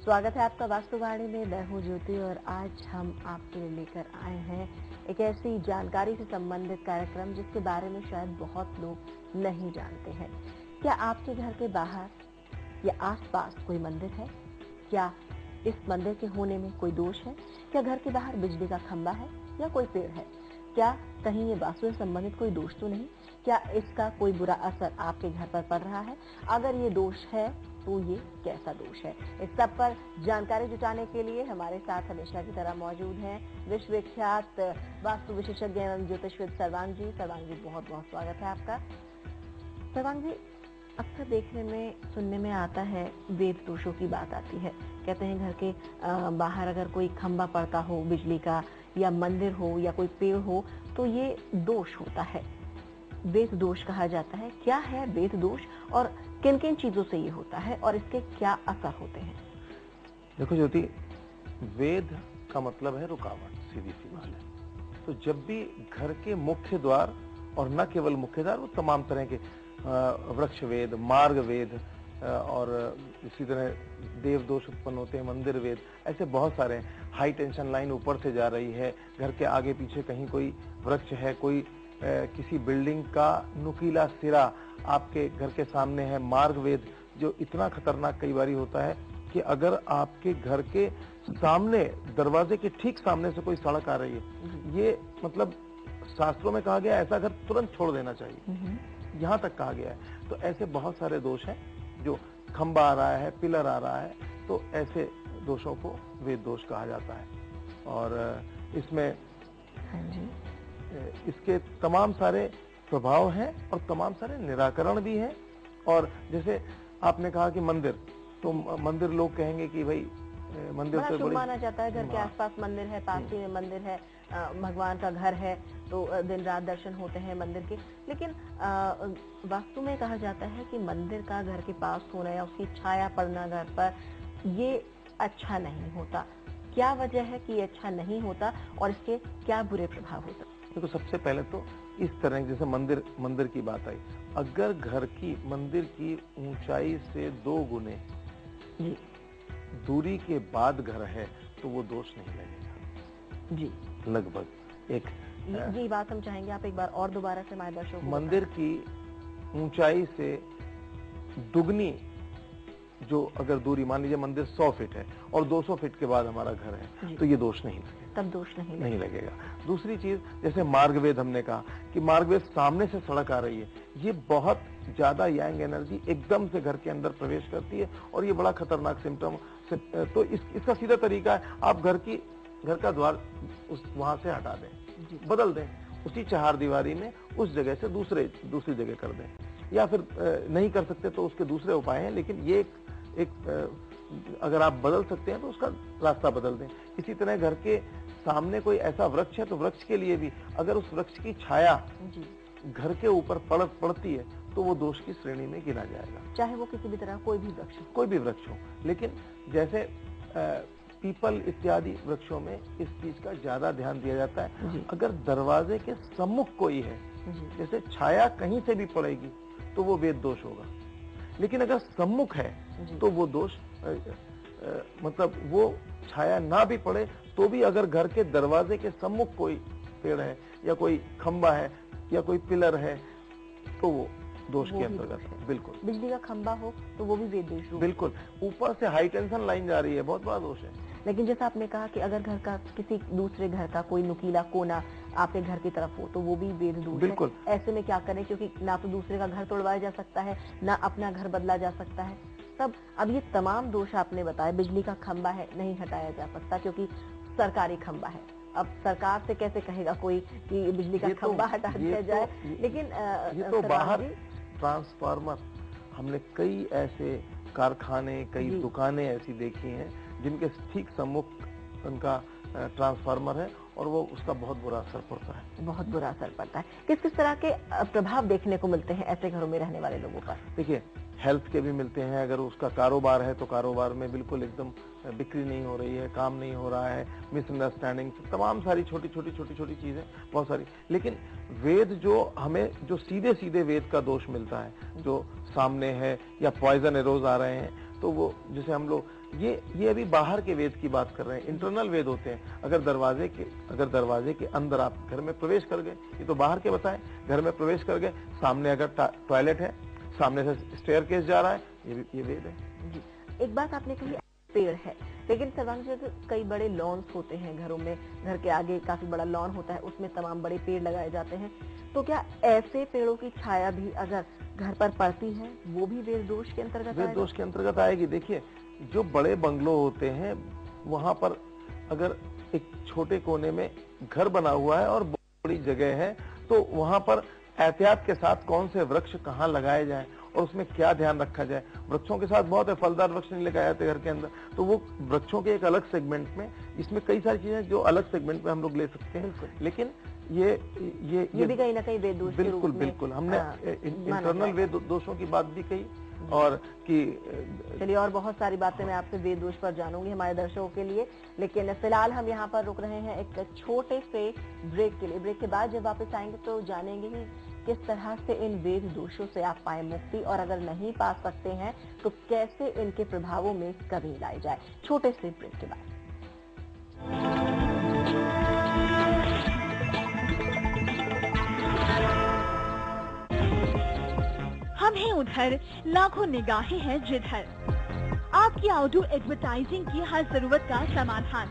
स्वागत है आपका वास्तुवाणी में। मैं हूं ज्योति और आज हम आपके लिए लेकर आए हैं एक ऐसी जानकारी से संबंधित कार्यक्रम जिसके बारे में शायद बहुत लोग नहीं जानते हैं। क्या आपके घर के बाहर या आसपास कोई मंदिर है? क्या इस मंदिर के होने में कोई दोष है? क्या घर के बाहर बिजली का खंभा है या कोई पेड़ है? क्या कहीं ये वास्तु से संबंधित कोई दोष तो नहीं? क्या इसका कोई बुरा असर आपके घर पर पड़ रहा है? अगर ये दोष है तो ये कैसा दोष है? इस सब पर जानकारी जुटाने के लिए हमारे साथ हमेशा की तरह मौजूद हैं विश्वविख्यात वास्तु विशेषज्ञ एवं ज्योतिषविद सर्वांग जी। सर्वांग जी, बहुत बहुत स्वागत है आपका। सर्वांग जी, अक्सर देखने में सुनने में आता है वेद दोषों की बात आती है। कहते हैं घर के बाहर अगर कोई खंभा पड़ता हो बिजली का या मंदिर हो या कोई पेड़ हो तो ये दोष होता है, वेद दोष कहा जाता है। क्या है वेद दोष और किन किन चीजों से ये होता है और इसके क्या असर होते हैं? देखो ज्योति, वेद का मतलब है रुकावट, सीधी सी बात है। तो जब भी घर के मुख्य द्वार और न केवल मुख्य द्वार, वो तमाम तरह के वृक्ष वेद, मार्ग वेद और इसी तरह देव दोष उत्पन्न होते हैं, मंदिर वेद, ऐसे बहुत सारे हैं। हाई टेंशन लाइन ऊपर से जा रही है, घर के आगे पीछे कहीं कोई वृक्ष है, कोई किसी बिल्डिंग का नुकीला सिरा आपके घर के सामने है, मार्ग वेद जो इतना खतरनाक कई बार होता है कि अगर आपके घर के सामने, दरवाजे के ठीक सामने से कोई सड़क आ रही है, ये मतलब शास्त्रों में कहा गया ऐसा घर तुरंत छोड़ देना चाहिए, यहाँ तक कहा गया है। तो ऐसे बहुत सारे दोष हैं, जो खंबा आ रहा है, पिलर आ रहा है, तो ऐसे दोषों को वेद दोष कहा जाता है। और इसमें इसके तमाम सारे प्रभाव हैं और तमाम सारे निराकरण भी हैं। और जैसे आपने कहा कि मंदिर, तो मंदिर लोग कहेंगे कि भाई मंदिर तो शुभ माना जाता है, घर के आसपास मंदिर है, पास ही में मंदिर है, भगवान का घर है, तो दिन रात दर्शन होते हैं मंदिर के। लेकिन वास्तु में कहा जाता है कि मंदिर का घर के पास होना या उसकी छाया पड़ना घर पर, ये अच्छा नहीं होता। क्या वजह है कि ये अच्छा नहीं होता और इसके क्या बुरे प्रभाव होते हैं? देखो, सबसे पहले तो इस तरह जैसे मंदिर की बात आई, अगर घर की मंदिर की ऊंचाई से 2 गुने दूरी के बाद घर है तो वो दोष नहीं लगेगा जी, लगभग एक। ये बात हम चाहेंगे आप एक बार और दोबारा से हमारे दर्शकों को मंदिर की ऊंचाई से दुगनी जो अगर दूरी, मान लीजिए मंदिर 100 फीट है और 200 फीट के बाद हमारा घर है, तो ये दोष नहीं लगेगा, तब दोष नहीं लगेगा। दूसरी चीज, जैसे मार्गवेद, हमने कहा कि मार्गवेद सामने से सड़क आ रही है, ये बहुत ज्यादा यांग एनर्जी एकदम से घर के अंदर प्रवेश करती है और ये बड़ा खतरनाक सिम्टम। तो इसका सीधा तरीका है, आप घर का द्वार वहां से हटा दें, बदल दें, उसी चार दीवारी में उस जगह से दूसरी जगह कर दें, या फिर नहीं कर सकते तो उसके दूसरे उपाय हैं, लेकिन ये एक अगर आप बदल सकते हैं तो उसका रास्ता बदल दें। इसी तरह घर के सामने कोई ऐसा वृक्ष है तो वृक्ष के लिए भी अगर उस वृक्ष की छाया घर के ऊपर पड़ती है तो वो दोष की श्रेणी में गिना जाएगा, चाहे वो किसी भी तरह कोई भी वृक्ष हो। लेकिन जैसे पीपल इत्यादि वृक्षों में इस चीज का ज्यादा ध्यान दिया जाता है। अगर दरवाजे के सम्मुख कोई है, जैसे छाया कहीं से भी पड़ेगी तो वो वेद दोष होगा, लेकिन अगर सम्मुख है तो वो दोष मतलब वो छाया ना भी पड़े तो भी अगर घर के दरवाजे के सम्मुख कोई पेड़ है या कोई खंबा है या कोई पिलर है तो वो दोष के अंतर्गत है। बिल्कुल। बिजली का खंबा हो तो वो भी वेद दोष होगा। बिल्कुल। ऊपर से हाई टेंशन लाइन जा रही है, बहुत बड़ा दोष है। लेकिन जैसा आपने कहा कि अगर घर का किसी दूसरे घर का कोई नुकीला कोना आपके घर की तरफ हो तो वो भी वेद दोष है। बिल्कुल। ऐसे में क्या करें, क्योंकि ना तो दूसरे का घर तोड़वाया जा सकता है, ना अपना घर बदला जा सकता है। तब अब ये तमाम दोष आपने बताए, बिजली का खंबा है, नहीं हटाया जा सकता क्योंकि सरकारी खंबा है। अब सरकार से कैसे कहेगा कोई कि बिजली का खंबा हटा दिया जाए? लेकिन ये तो बाहर ट्रांसफार्मर, हमने कई ऐसे कारखाने, कई दुकानें ऐसी देखी हैं जिनके ठीक सम्मुख उनका ट्रांसफार्मर है और वो उसका बहुत बुरा असर पड़ता है। बहुत बुरा असर पड़ता है। किस किस तरह के प्रभाव देखने को मिलते हैं ऐसे घरों में रहने वाले लोगों पर? देखिए, हेल्थ के भी मिलते हैं। अगर उसका कारोबार है तो कारोबार में बिल्कुल एकदम बिक्री नहीं हो रही है, काम नहीं हो रहा है, मिसअंडरस्टैंडिंग, तमाम सारी छोटी छोटी चीजें बहुत सारी। लेकिन वेद जो हमें जो सीधे वेद का दोष मिलता है, जो सामने है या पॉइजन एरोज आ रहे हैं, तो वो जैसे हम लोग ये अभी बाहर के वेद की बात कर रहे हैं, इंटरनल वेद होते हैं। अगर दरवाजे के अंदर आप घर में प्रवेश कर गए, ये तो बाहर के बताएं, घर में प्रवेश कर गए, सामने अगर टॉयलेट है, सामने से स्टेयरकेस जा रहा है, ये वेद है जी। एक बात आपने कही पेड़ है, लेकिन सर्वांग जी कई बड़े लॉन्स होते हैं घरों में, घर के आगे काफी बड़ा लॉन होता है, उसमें तमाम बड़े पेड़ लगाए जाते हैं, तो क्या ऐसे पेड़ों की छाया भी अगर घर पर पड़ती है वो भी वेद दोष के अंतर्गत वेद दोष के अंतर्गत आएगी? देखिए, जो बड़े बंगलो होते हैं वहां पर अगर एक छोटे कोने में घर बना हुआ है और बड़ी जगह है, तो वहां पर एहतियात के साथ कौन से वृक्ष कहाँ लगाए जाएं और उसमें क्या ध्यान रखा जाए। वृक्षों के साथ बहुत है, फलदार वृक्ष नहीं लगाए जाते घर के अंदर, तो वो वृक्षों के एक अलग सेगमेंट में, इसमें कई सारी चीजें जो अलग सेगमेंट में हम लोग ले सकते हैं। लेकिन ये भी कहीं ना कहीं वेद दोष बिल्कुल हमने इंटरनल वेद दोषों की बात भी कही, और कि चलिए और बहुत सारी बातें मैं आपसे वेद दोष पर जानूंगी हमारे दर्शकों के लिए, लेकिन फिलहाल हम यहाँ पर रुक रहे हैं एक छोटे से ब्रेक के लिए। ब्रेक के बाद जब वापस आएंगे तो जानेंगे ही किस तरह से इन वेद दोषों से आप पाए मुक्ति, और अगर नहीं पा सकते हैं तो कैसे इनके प्रभावों में कमी लाई जाए। छोटे से ब्रेक के बाद हम हैं उधर, लाखों निगाहें हैं जिधर। आपकी आउटडोर एडवर्टाइजिंग की हर जरूरत का समाधान,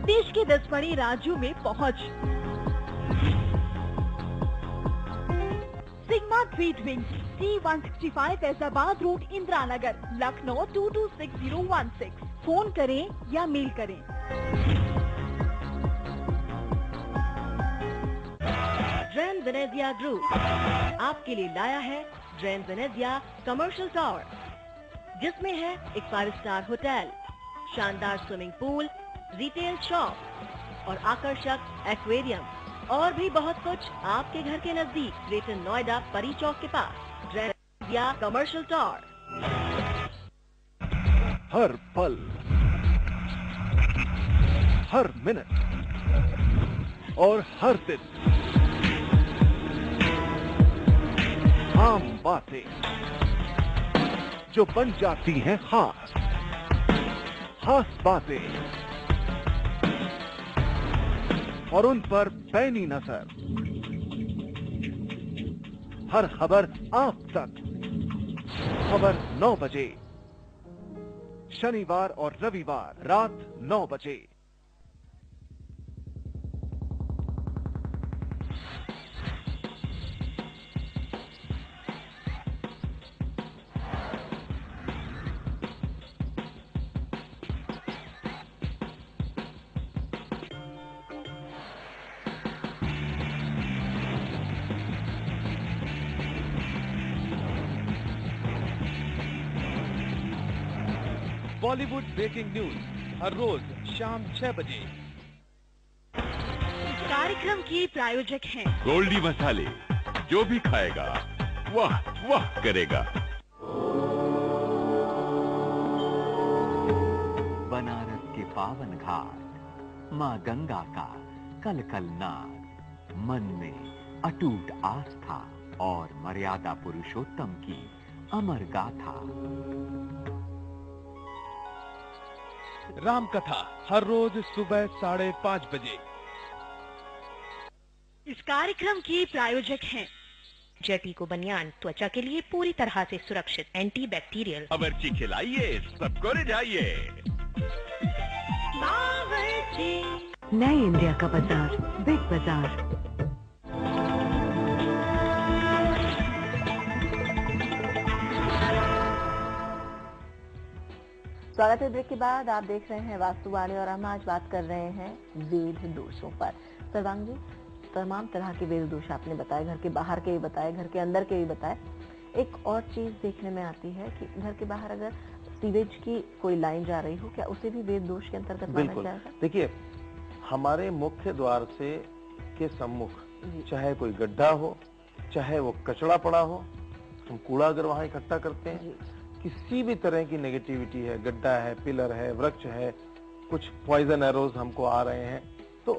देश के 10 बड़े राज्यों में पहुंच। Sigma treat wing, T165 Faizabad road, Indira Nagar, Lucknow 226016। Phone करें या मेल करें। ड्रेन वेनेजिया ग्रुप आपके लिए लाया है ड्रेन वेनेजिया कमर्शियल टावर, जिसमें है एक 5 स्टार होटल, शानदार स्विमिंग पूल, रिटेल शॉप और आकर्षक एक्वेरियम, और भी बहुत कुछ आपके घर के नजदीक, ग्रेटर नोएडा परी चौक के पास। Grand Venezia commercial tower. हर पल, हर मिनट और हर दिन आम बातें जो बन जाती हैं खास, खास बातें और उन पर पैनी नजर। हर खबर आप तक, खबर 9 बजे, शनिवार और रविवार रात 9 बजे। बॉलीवुड ब्रेकिंग न्यूज हर रोज शाम 6 बजे। इस कार्यक्रम के प्रायोजक हैं गोल्डी मसाले, जो भी खाएगा वाह वाह करेगा। बनारस के पावन घाट, माँ गंगा का कल कल नाद, मन में अटूट आस्था और मर्यादा पुरुषोत्तम की अमर गाथा। राम कथा हर रोज सुबह 5:30 बजे। इस कार्यक्रम के प्रायोजक हैं जेटिको बनियान, त्वचा के लिए पूरी तरह से सुरक्षित, एंटी बैक्टीरियल। बावर्ची खिलाइए, सबको रिझाइए। नए इंडिया का बाजार, बिग बाजार। स्वागत है ब्रेक के बाद। आप देख रहे हैं वास्तुवाणी और हम आज बात कर रहे हैं वेद दोषों पर। सर्वांग जी, तमाम तरह के वेद दोष आपने बताए, घर के बाहर के भी बताए, घर के अंदर के भी बताए। एक और चीज देखने में आती है कि घर के बाहर अगर सीवेज की कोई लाइन जा रही हो, क्या उसे भी वेद दोष के अंतर्गत माना जाएगा? देखिए, हमारे मुख्य द्वार से के सम्मुख चाहे कोई गड्ढा हो, चाहे वो कचरा पड़ा हो, हम कूड़ा अगर वहां इकट्ठा करते हैं, किसी भी तरह की नेगेटिविटी है, गड्ढा है, पिलर है, वृक्ष है, कुछ पॉइजन एरोज हमको आ रहे हैं, तो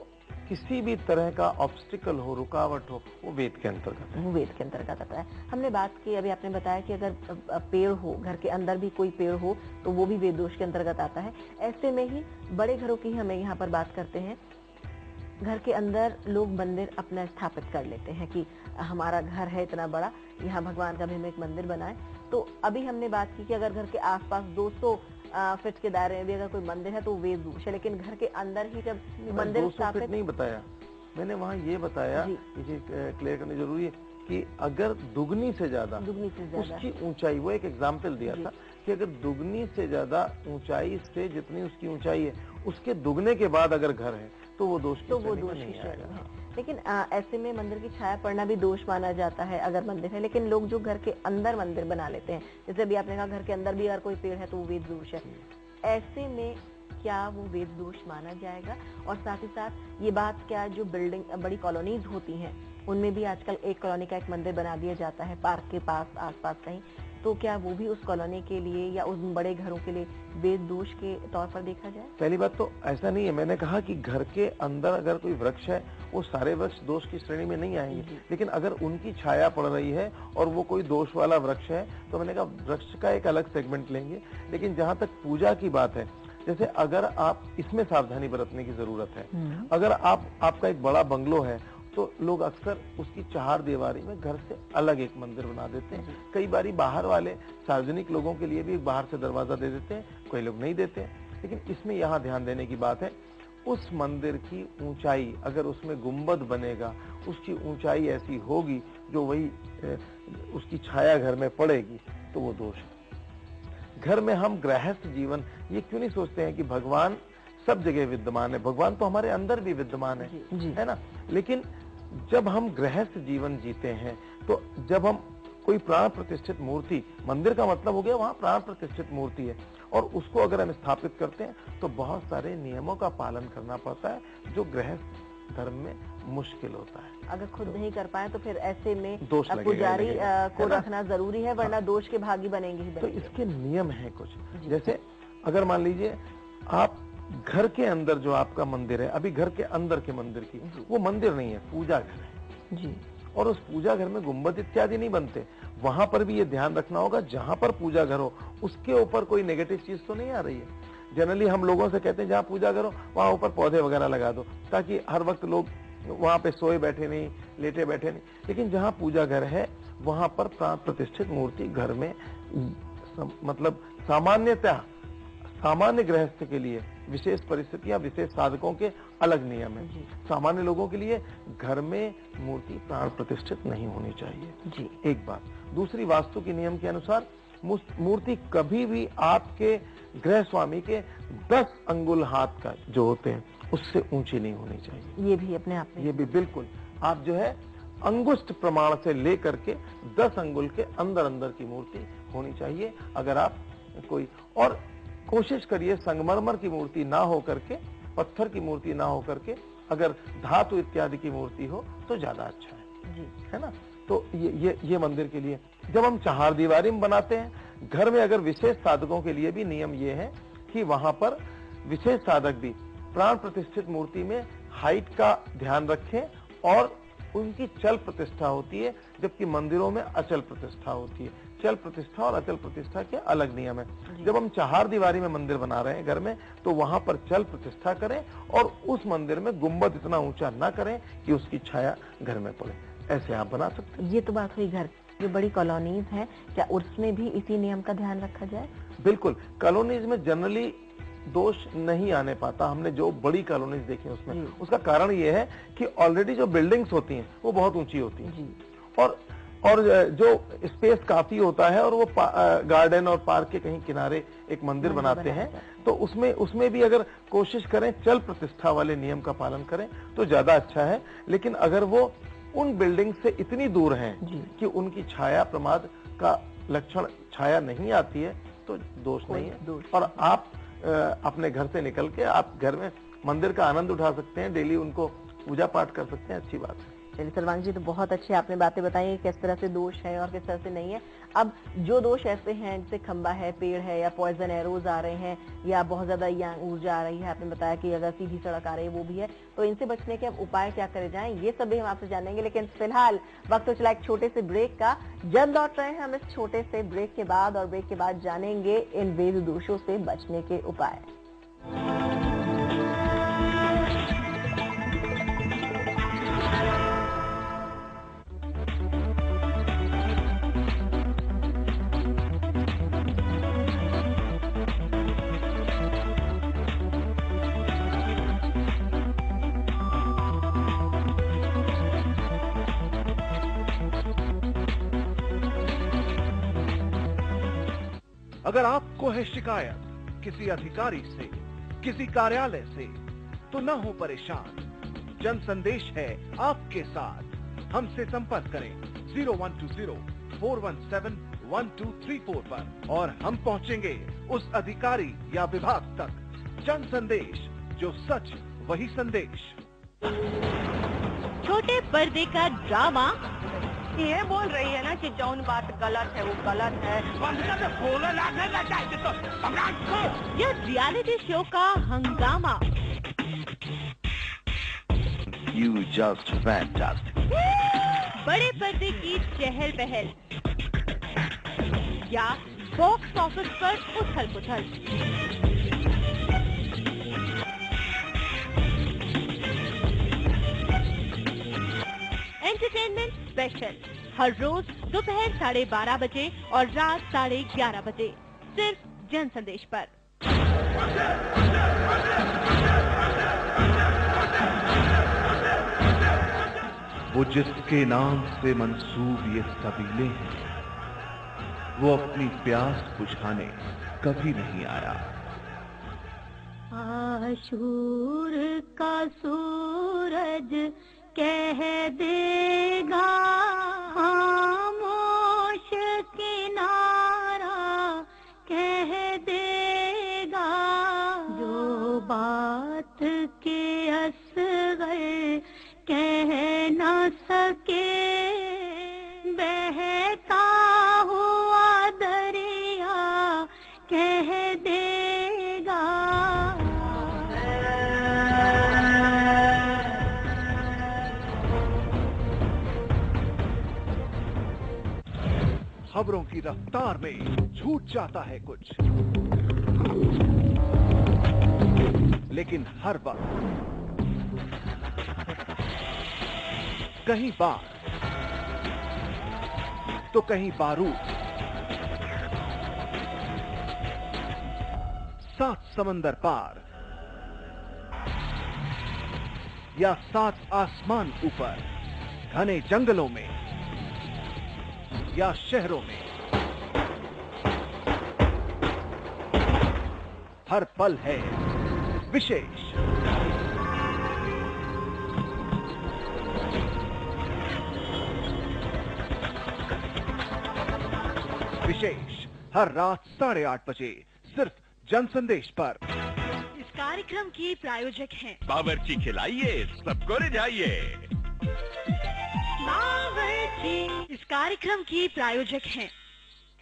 किसी भी तरह का ऑब्स्टिकल हो, रुकावट हो, वो वेद के अंतर्गत है। वो वेद के अंतर्गत आता है। हमने बात की, अभी आपने बताया कि अगर पेड़ हो, घर के अंदर भी कोई पेड़ हो तो वो भी वेद दोष के अंतर्गत आता है। ऐसे में ही बड़े घरों की हमें यहाँ पर बात करते हैं। घर के अंदर लोग मंदिर अपना स्थापित कर लेते हैं कि हमारा घर है इतना बड़ा, यहाँ भगवान का भी हम एक मंदिर बनाए। तो अभी हमने बात की कि अगर घर के आसपास 200 फीट के दायरे में भी अगर कोई मंदिर है तो वेद दोष है, लेकिन घर के अंदर ही जब मंदिर स्थापित नहीं बताया मैंने, वहाँ ये बताया, इसे क्लियर करना जरूरी है कि अगर दुगनी से ज्यादा उसकी ऊंचाई, वो एक एग्जाम्पल दिया था कि अगर दुगनी से ज्यादा ऊंचाई से जितनी उसकी ऊंचाई है उसके दुगने के बाद अगर घर है तो वो दोष नहीं आएगा। लेकिन ऐसे में मंदिर की छाया पड़ना भी दोष माना जाता है अगर मंदिर है। लेकिन लोग जो घर के अंदर मंदिर बना लेते हैं, जैसे अभी आपने कहा घर के अंदर भी अगर कोई पेड़ है तो वो वेद दोष है, ऐसे में क्या वो वेद दोष माना जाएगा? और साथ ही साथ ये बात, क्या जो बिल्डिंग बड़ी कॉलोनीज होती हैं उनमें भी आजकल एक कॉलोनी का एक मंदिर बना दिया जाता है पार्क के पास, आसपास कहीं, तो क्या वो भी उस कॉलोनी के लिए या उन बड़े घरों के लिए वेद दोष के तौर पर देखा जाए? पहली बात तो ऐसा नहीं है। मैंने कहा कि घर के अंदर अगर कोई वृक्ष है वो सारे वृक्ष दोष की श्रेणी में नहीं आएंगे, लेकिन अगर उनकी छाया पड़ रही है और वो कोई दोष वाला वृक्ष है तो मैंने कहा वृक्ष का एक अलग सेगमेंट लेंगे। लेकिन जहाँ तक पूजा की बात है, जैसे अगर आप इसमें सावधानी बरतने की जरूरत है, अगर आपका एक बड़ा बंगलो है तो लोग अक्सर उसकी चार दीवारी में घर से अलग एक मंदिर बना देते हैं। कई बारी बाहर वाले सार्वजनिक लोगों के लिए भी बाहर से दरवाजा दे देते हैं, कोई लोग नहीं देते हैं। लेकिन इसमें यहाँ ध्यान देने की बात है, उस मंदिर की ऊंचाई, अगर उसमें गुंबद बनेगा, उसकी ऊंचाई ऐसी होगी जो वही उसकी छाया घर में पड़ेगी तो वो दोष है। घर में हम गृहस्थ जीवन ये क्यों नहीं सोचते हैं कि भगवान सब जगह विद्यमान है? भगवान तो हमारे अंदर भी विद्यमान है ना? लेकिन जब हम गृहस्थ जीवन जीते हैं तो जब हम कोई प्राण प्रतिष्ठित मूर्ति, मंदिर का मतलब हो गया वहां प्राण प्रतिष्ठित मूर्ति है, और उसको अगर हम स्थापित करते हैं तो बहुत सारे नियमों का पालन करना पड़ता है जो गृहस्थ धर्म में मुश्किल होता है। अगर खुद नहीं कर पाए तो फिर ऐसे में पुजारी को रखना जरूरी है, वरना दोष के भागी बनेंगे ही बनेंगे। तो इसके नियम है कुछ, जैसे अगर मान लीजिए आप घर के अंदर जो आपका मंदिर है, अभी घर के अंदर के मंदिर की, वो मंदिर नहीं है, पूजा घर है जी, और उस पूजा घर में गुंबद इत्यादि नहीं बनते। वहां पर भी ये ध्यान रखना होगा, जहां पर पूजा घर हो उसके ऊपर कोई नेगेटिव चीज तो नहीं आ रही है। जनरली हम लोगों से कहते हैं जहाँ पूजा घर हो वहां ऊपर पौधे वगैरह लगा दो, ताकि हर वक्त लोग वहां पे सोए बैठे नहीं, लेटे बैठे नहीं। लेकिन जहाँ पूजा घर है वहां पर प्राण प्रतिष्ठित मूर्ति घर में, मतलब सामान्यतः सामान्य गृहस्थ के लिए विशेष परिस्थितियां, विशेष साधकों के अलग नियम है। सामान्य लोगों के लिए घर में मूर्ति प्राण प्रतिष्ठित नहीं होनी चाहिए जी, एक बात। दूसरी, वास्तु के नियम के अनुसार मूर्ति कभी भी आपके गृह स्वामी के 10 अंगुल हाथ का जो होते हैं उससे ऊंची नहीं होनी चाहिए। ये भी अपने आप में, ये भी बिल्कुल, आप जो है अंगुष्ठ प्रमाण से लेकर के 10 अंगुल के अंदर अंदर की मूर्ति होनी चाहिए। अगर आप कोई, और कोशिश करिए संगमरमर की मूर्ति ना हो करके, पत्थर की मूर्ति ना हो करके, अगर धातु इत्यादि की मूर्ति हो तो ज्यादा अच्छा है जी, है ना? तो ये मंदिर के लिए। जब हम चार दीवारी में बनाते हैं घर में, अगर विशेष साधकों के लिए भी नियम ये है कि वहां पर विशेष साधक भी प्राण प्रतिष्ठित मूर्ति में हाइट का ध्यान रखें, और उनकी चल प्रतिष्ठा होती है, जबकि मंदिरों में अचल प्रतिष्ठा होती है। चल प्रतिष्ठा और अचल प्रतिष्ठा के अलग नियम है। जब हम चार दीवारी में मंदिर बना रहे हैं घर में, तो वहां पर चल प्रतिष्ठा करें और उस मंदिर में गुंबद इतना ऊंचा ना करें कि उसकी छाया घर में पड़े। ऐसे आप बना सकते हैं। ये तो बात हुई घर, जो बड़ी कॉलोनीज है, क्या उसमें भी इसी नियम का ध्यान रखा जाए? बिल्कुल, कॉलोनीज में जनरली दोष नहीं आने पाता। हमने जो बड़ी कॉलोनीज देखी उसमें, उसका कारण ये है कि ऑलरेडी जो बिल्डिंग्स होती हैं वो बहुत ऊंची होती हैं, और जो स्पेस काफी होता है, और वो गार्डन और पार्क के कहीं किनारे एक मंदिर बनाते हैं, तो उसमें भी अगर कोशिश करें चल प्रतिष्ठा वाले नियम का पालन करें तो ज्यादा अच्छा है। लेकिन अगर वो उन बिल्डिंग से इतनी दूर हैं कि उनकी छाया प्रमाद का लक्षण, छाया नहीं आती है, तो दोष नहीं है। और आप अपने घर से निकल के आप घर में मंदिर का आनंद उठा सकते हैं, डेली उनको पूजा पाठ कर सकते हैं, अच्छी बात है। चलिए सर्वांग जी, तो बहुत अच्छी आपने बातें बताई किस तरह से दोष है और किस तरह से नहीं है। अब जो दोष ऐसे हैं जैसे खंबा है, पेड़ है, या पॉइजन एरोज आ रहे हैं, या बहुत ज्यादा यांग ऊर्जा आ रही है, आपने बताया कि अगर सीधी सड़क आ रही है वो भी है, तो इनसे बचने के अब उपाय क्या करे जाएं, ये सभी हम आपसे जानेंगे। लेकिन फिलहाल वक्त तो चला एक छोटे से ब्रेक का। जल्द लौट रहे हैं हम इस छोटे से ब्रेक के बाद, और ब्रेक के बाद जानेंगे इन वेद दोषों से बचने के उपाय। अगर आपको है शिकायत किसी अधिकारी से, किसी कार्यालय से, तो न हो परेशान, जन संदेश है आपके साथ। हमसे संपर्क करें 0120-417-1234 पर और हम पहुंचेंगे उस अधिकारी या विभाग तक। जन संदेश, जो सच वही संदेश। छोटे पर्दे का ड्रामा। ये बोल रही है ना कि जौन बात गलत है वो गलत है। यह रियलिटी शो का हंगामा। You just fantastic. बड़े पर्दे की चहल पहल या बॉक्स ऑफिस पर उथल पुथल। एंटरटेनमेंट स्पेशल हर रोज दोपहर 12:30 बजे और रात 11:30 बजे, सिर्फ जन संदेश पर। वो जिसके नाम से मंसूब ये सबीले हैं, वो अपनी प्यास बुझाने कभी नहीं आया। आशूर का सूरज कह देगा, खामोश किनारा कह देगा, जो बात के असगर कह न सके, बहता हुआ दरिया कह देगा। खबरों की रफ्तार में छूट जाता है कुछ, लेकिन हर वक्त कहीं बार तो कहीं बारूद। 7 समंदर पार या 7 आसमान ऊपर, घने जंगलों में या शहरों में, हर पल है विशेष। विशेष हर रात 8:30 बजे, सिर्फ जन संदेश पर। इस कार्यक्रम की प्रायोजक हैं बावर्ची खिलाइए, सबको रिझाइए। बावर्ची। इस कार्यक्रम की प्रायोजक हैं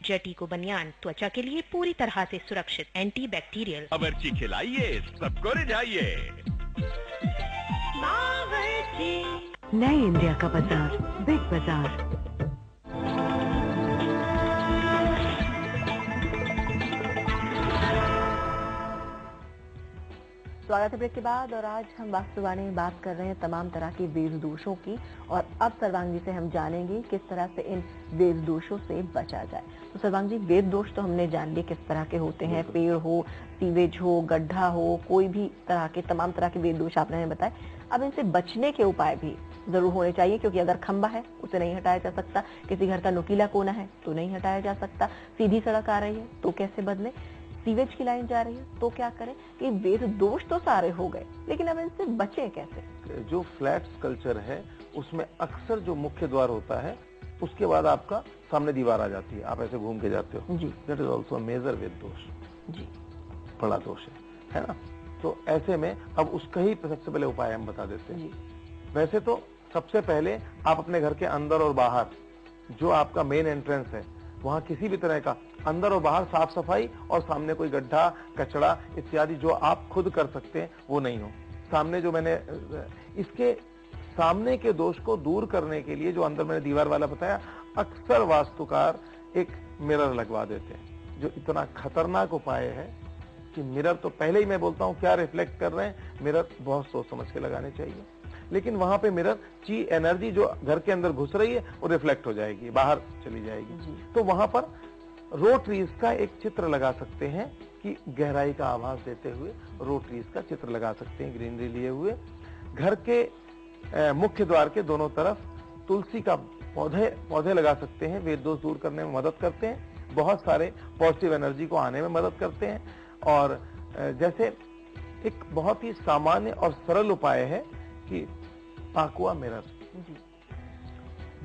जटीको बनियान, त्वचा के लिए पूरी तरह से सुरक्षित, एंटी बैक्टीरियल। बावर्ची खिलाइए, सबको रिझाइए। बावर्ची। नए इंडिया का बाजार, बिग बाजार। स्वागत है ब्रेक के बाद, और आज हम वास्तुवाणी में बात कर रहे हैं तमाम तरह के वेद दोषों की। और अब सर्वांग जी से हम जानेंगे किस तरह से इन वेद दोषों से बचा जाए। तो सर्वांग जी, वेद दोष तो हमने जान लिए किस तरह के होते हैं, पेड़ हो, सीवेज हो, गड्ढा हो, कोई भी तरह के तमाम तरह के वेद दोष आपने हमें बताए। अब इनसे बचने के उपाय भी जरूर होने चाहिए, क्योंकि अगर खंबा है उसे नहीं हटाया जा सकता, किसी घर का नुकीला कोना है तो नहीं हटाया जा सकता, सीधी सड़क आ रही है तो कैसे बदले, सीवेज की लाइन जा रही है तो क्या करें। कि वेद दोष तो सारे हो गए, लेकिन अब इनसे बचे कैसे। जो फ्लैट स्कल्पचर है उसमें अक्सर जो मुख्य द्वार होता है उसके बाद आपका सामने दीवार आ जाती है, आप ऐसे घूम के जाते हो जी, दैट इज ऑल्सो मेजर वेद दोष जी, बड़ा दोष है ना। तो ऐसे में अब उसका ही सबसे पहले उपाय हम बता देते हैं। वैसे तो सबसे पहले आप अपने घर के अंदर और बाहर जो आपका मेन एंट्रेंस है वहां किसी भी तरह का अंदर और बाहर साफ सफाई और सामने कोई गड्ढा कचरा इत्यादि जो आप खुद कर सकते हैं वो नहीं हो। सामने जो मैंने इसके सामने के दोष को दूर करने के लिए जो अंदर मैंने दीवार वाला बताया, अक्सर वास्तुकार एक मिरर लगवा देते हैं जो इतना खतरनाक उपाय है कि मिरर तो पहले ही मैं बोलता हूं क्या रिफ्लेक्ट कर रहे हैं, मिरर बहुत सोच समझ के लगाने चाहिए। लेकिन वहां पे मिरर की एनर्जी जो घर के अंदर घुस रही है वो रिफ्लेक्ट हो जाएगी, बाहर चली जाएगी। तो वहां पर रो ट्रीज का एक चित्र लगा सकते हैं कि गहराई का आभास देते हुए रो ट्रीज का चित्र लगा सकते हैं ग्रीनरी लिए हुए। घर के मुख्य द्वार के दोनों तरफ तुलसी का पौधे लगा सकते हैं, वेद दोष दूर करने में मदद करते हैं, बहुत सारे पॉजिटिव एनर्जी को आने में मदद करते हैं। और जैसे एक बहुत ही सामान्य और सरल उपाय है कि पाकुआ मिरर,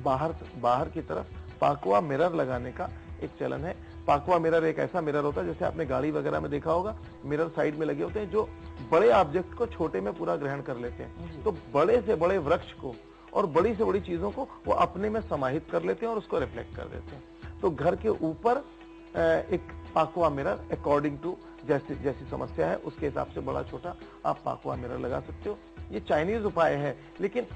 बाहर की तरफ पाकुआ मिरर लगाने का एक चलन है। पाकुआ मिरर एक ऐसा मिरर होता है जैसे आपने गाड़ी वगैरह में देखा होगा, मिरर साइड में लगे होते हैं जो बड़े ऑब्जेक्ट को छोटे में पूरा ग्रहण कर लेते हैं। तो बड़े से बड़े वृक्ष को और बड़ी से बड़ी चीजों को वो अपने में समाहित कर लेते हैं और उसको रिफ्लेक्ट कर देते हैं। तो घर के ऊपर एक पाकुआ मिरर अकॉर्डिंग टू जैसी समस्या है उसके हिसाब से बड़ा छोटा आप पाकुआ मिरर लगा सकते हो। ये चाइनीज उपाय है, लेकिन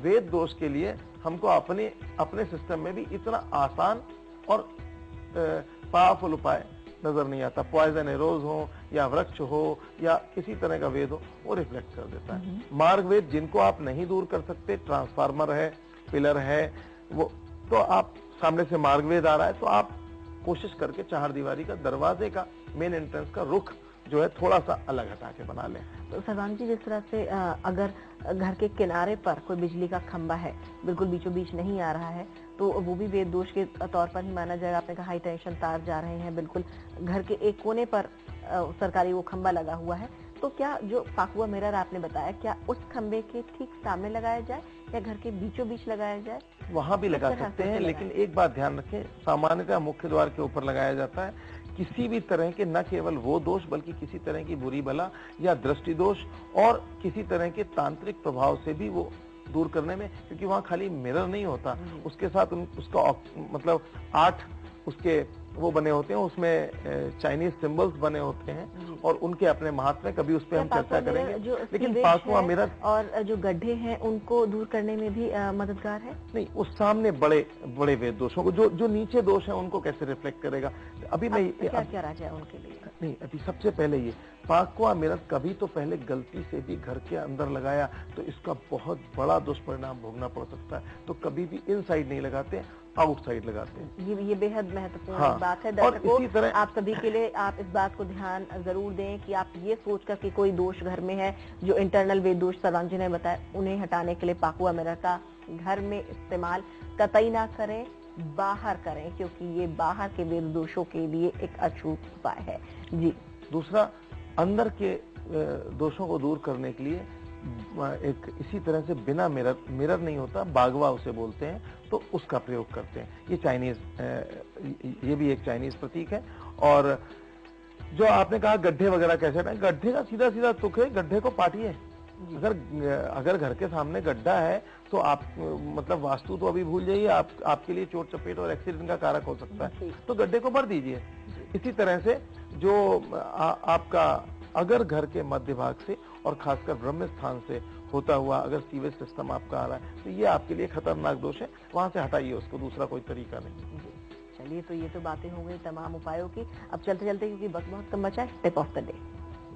वेद दोष के लिए हमको अपने सिस्टम में भी इतना आसान और पावरफुल उपाय नजर नहीं आता। पॉइजन एरोज हो या वृक्ष हो या किसी तरह का वेद हो वो रिफ्लेक्ट कर देता है। मार्ग वेद जिनको आप नहीं दूर कर सकते, ट्रांसफार्मर है, पिलर है, वो तो आप सामने से मार्ग वेद आ रहा है तो आप कोशिश करके चार दीवारी का दरवाजे का मेन एंट्रेंस का रुख जो है थोड़ा सा अलग हटा के बना लें। तो सर्वांग जी, जिस तरह से अगर घर के किनारे पर कोई बिजली का खंबा है, बिल्कुल बीचों बीच नहीं आ रहा है, तो वो भी वेद दोष के तौर पर ही माना जाएगा। आपने कहा हाई टेंशन तार जा रहे हैं, बिल्कुल घर के एक कोने पर सरकारी वो खंबा लगा हुआ है, तो क्या जो पाकुआ मिरर आपने बताया क्या उस खंबे के ठीक सामने लगाया जाए या घर के बीचों बीच लगाया जाए? वहां भी लगा सकते हैं, लेकिन एक बात ध्यान रखें, सामान्यतः मुख्य द्वार के ऊपर लगाया जाता है। किसी भी तरह के न केवल वो दोष बल्कि किसी तरह की बुरी बला या दृष्टि दोष और किसी तरह के तांत्रिक प्रभाव से भी वो दूर करने में, क्योंकि वहां खाली मिरर नहीं होता, उसके साथ उसका मतलब 8 उसके वो बने होते हैं, उसमें चाइनीज सिंबल्स बने होते हैं और उनके अपने महात्म्य, कभी उस पर हम चर्चा करेंगे। लेकिन पाकुआ मिरर और जो गड्ढे हैं उनको दूर करने में भी मददगार है। नहीं, उस सामने बड़े वेद दोषों को जो नीचे दोष है उनको कैसे रिफ्लेक्ट करेगा। अभी मैं क्या राजा है उनके लिए? नहीं, अभी सबसे पहले ये पाकुआ मिरर कभी तो पहले गलती से भी घर के अंदर लगाया तो इसका बहुत बड़ा दुष्परिणाम भोगना पड़ सकता है। तो कभी भी इन साइड नहीं लगाते, आउटसाइड लगाते हैं। ये बेहद महत्वपूर्ण बात है। और इसी तरह आप सभी के लिए आप इस बात को ध्यान जरूर दें कि आप ये सोचकर कि कोई दोष घर में है, जो इंटरनल वेद दोष सर्वांग जी ने बताया, उन्हें हटाने के लिए पाकुआ मिरर का घर में इस्तेमाल कतई ना करें, बाहर करें, क्योंकि ये बाहर के वेद दोषों के लिए एक अछूत उपाय है। जी, दूसरा, अंदर के दोषों को दूर करने के लिए एक इसी तरह से बिना मिरर नहीं होता, बागवा उसे बोलते हैं, तो उसका प्रयोग करते हैं। ये चाइनीज, ये भी एक चाइनीज प्रतीक है। और जो आपने कहा गड्ढे वगैरह कैसे हटाएं, गड्ढे का सीधा सीधा तुक है, गड्ढे को पाटिए। अगर घर के सामने गड्ढा है तो आप मतलब वास्तु तो अभी भूल जाइए, आपके लिए चोट चपेट और एक्सीडेंट का कारक हो सकता है, तो गड्ढे को भर दीजिए। इसी तरह से जो आपका अगर घर के मध्य भाग से और खासकर ब्रह्म स्थान से होता हुआ अगर सीवेज सिस्टम आपका आ रहा है तो ये आपके लिए खतरनाक दोष है, वहां से हटाइए उसको, दूसरा कोई तरीका नहीं। चलिए, तो ये तो बातें हो गई तमाम उपायों की। अब चलते चलते, क्योंकि वक्त बहुत कम बचा है, टिप ऑफ द डे।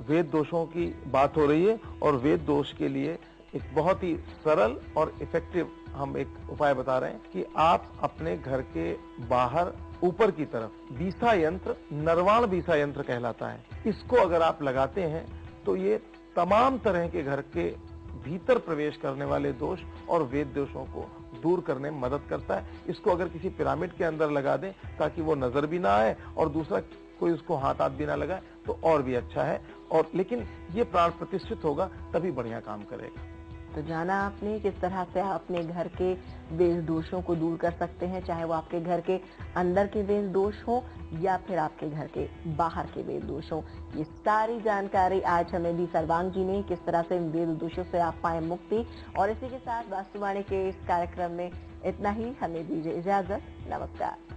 वेद दोषों की बात हो रही है और वेद दोष के लिए एक बहुत ही सरल और इफेक्टिव हम एक उपाय बता रहे हैं कि आप अपने घर के बाहर ऊपर की तरफ बीसा यंत्र, नरवाण बीसा यंत्र कहलाता है, इसको अगर आप लगाते हैं तो ये तमाम तरह के घर के भीतर प्रवेश करने वाले दोष और वेद दोषों को दूर करने में मदद करता है। इसको अगर किसी पिरामिड के अंदर लगा दें ताकि वो नजर भी ना आए और दूसरा कोई उसको हाथ भी ना लगाए तो और भी अच्छा है। और लेकिन ये प्राण प्रतिष्ठित होगा तभी बढ़िया काम करेगा। तो जाना आपने किस तरह से आप अपने घर के वेद दोषों को दूर कर सकते हैं, चाहे वो आपके घर के अंदर के वेद दोष हो या फिर आपके घर के बाहर के वेद दोष हो। ये सारी जानकारी आज हमें दी सर्वांगी ने, किस तरह से इन वेद दोषों से आप पाए मुक्ति। और इसी के साथ वास्तुवाणी के इस कार्यक्रम में इतना ही, हमें दीजिए इजाजत, नमस्कार।